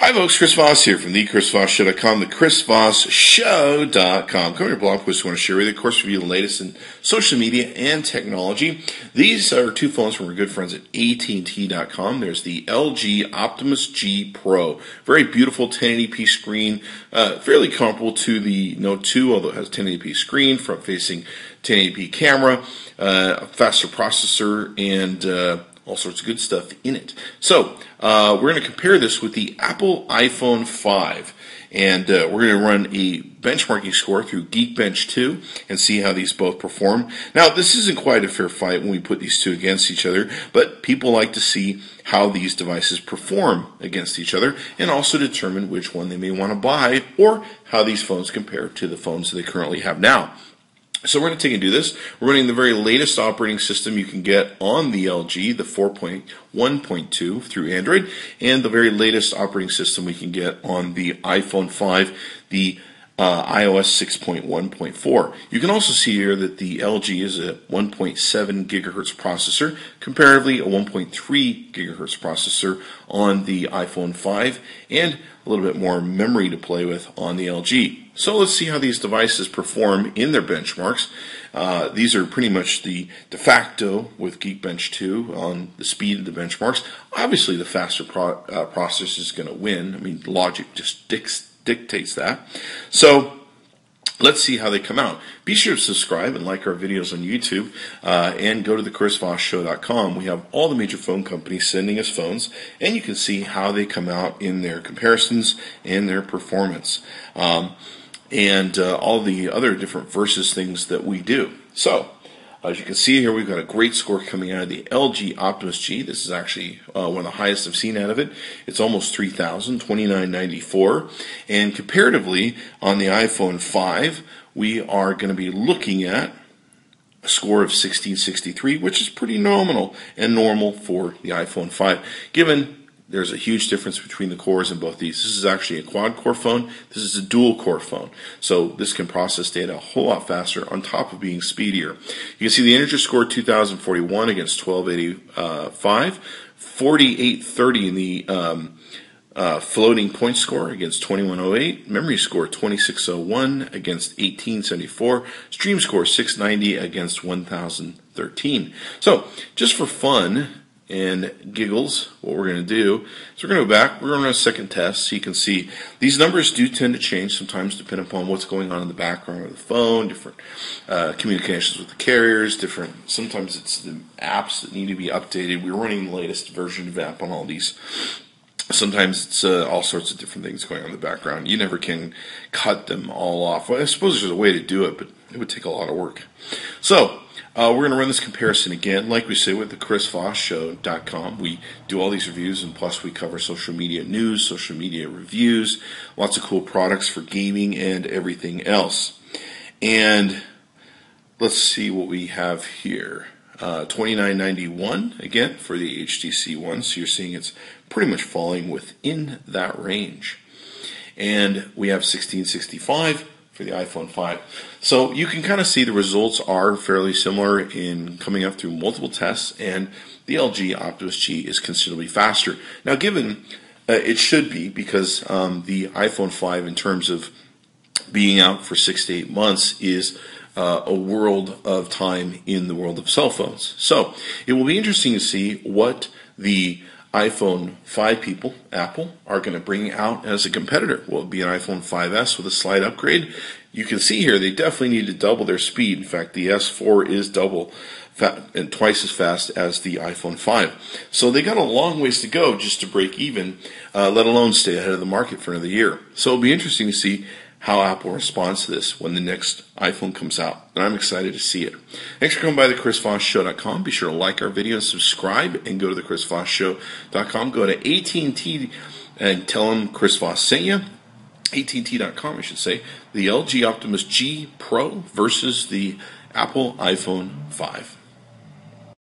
Hi folks, Chris Voss here from the ChrisVossShow.com, the ChrisVossShow.com. Come to your blog post, I want to share with you, of course, review the latest in social media and technology. These are two phones from our good friends at AT&T.com. There's the LG Optimus G Pro. Very beautiful 1080p screen, fairly comparable to the Note 2, although it has a 1080p screen, front-facing 1080p camera, a faster processor, and all sorts of good stuff in it. So, we're going to compare this with the Apple iPhone 5. And we're going to run a benchmarking score through Geekbench.to and see how these both perform. Now, this isn't quite a fair fight when we put these two against each other, but people like to see how these devices perform against each other and also determine which one they may want to buy or how these phones compare to the phones that they currently have now. So we're going to take and do this. We're running the very latest operating system you can get on the LG, the 4.1.2 through Android, and the very latest operating system we can get on the iPhone 5, the iOS 6.1.4. You can also see here that the LG is a 1.7 gigahertz processor, comparatively a 1.3 gigahertz processor on the iPhone 5, and a little bit more memory to play with on the LG. So let's see how these devices perform in their benchmarks. These are pretty much the de facto with Geekbench.to on the speed of the benchmarks. Obviously, the faster processor is going to win. I mean, logic just dictates that. So let's see how they come out. Be sure to subscribe and like our videos on YouTube, and go to the ChrisVossShow.com. We have all the major phone companies sending us phones, and you can see how they come out in their comparisons and their performance. And all the other different versus things that we do. So, as you can see here, we've got a great score coming out of the LG Optimus G. This is actually one of the highest I've seen out of it. It's almost 3,000, 2994. And comparatively, on the iPhone 5, we are going to be looking at a score of 1663, which is pretty nominal and normal for the iPhone 5, given there's a huge difference between the cores in both these. This is actually a quad-core phone. This is a dual-core phone. So this can process data a whole lot faster on top of being speedier. You can see the integer score 2041 against 1285, 4830 in the floating point score against 2108, memory score 2601 against 1874, stream score 690 against 1013. So just for fun and giggles, what we're going to do is we're going to go back, we're going to run a second test so you can see these numbers do tend to change sometimes depending upon what's going on in the background of the phone, different communications with the carriers, sometimes it's the apps that need to be updated. We're running the latest version of app on all these. Sometimes it's all sorts of different things going on in the background. You never can cut them all off. Well, I suppose there's a way to do it, but it would take a lot of work. So, we're going to run this comparison again, like we say with the ChrisVossShow.com. We do all these reviews, and plus we cover social media news, social media reviews, lots of cool products for gaming and everything else. And let's see what we have here. $29.91 again for the HTC One, so you're seeing it's pretty much falling within that range. And we have $16.65 for the iPhone 5. So you can kind of see the results are fairly similar in coming up through multiple tests, and the LG Optimus G is considerably faster. Now, given it should be, because the iPhone 5, in terms of being out for 6 to 8 months, is a world of time in the world of cell phones. So it will be interesting to see what the iPhone 5 people, Apple, are going to bring out as a competitor. Will it be an iPhone 5S with a slight upgrade? You can see here they definitely need to double their speed. In fact, the S4 is double and twice as fast as the iPhone 5. So they got a long ways to go just to break even, let alone stay ahead of the market for another year. So it'll be interesting to see how Apple responds to this when the next iPhone comes out. And I'm excited to see it. Thanks for coming by the ChrisVossShow.com. Be sure to like our video and subscribe, and go to the ChrisVossShow.com. Go to AT&T and tell them Chris Voss sent you. AT&T.com, I should say. The LG Optimus G Pro versus the Apple iPhone 5.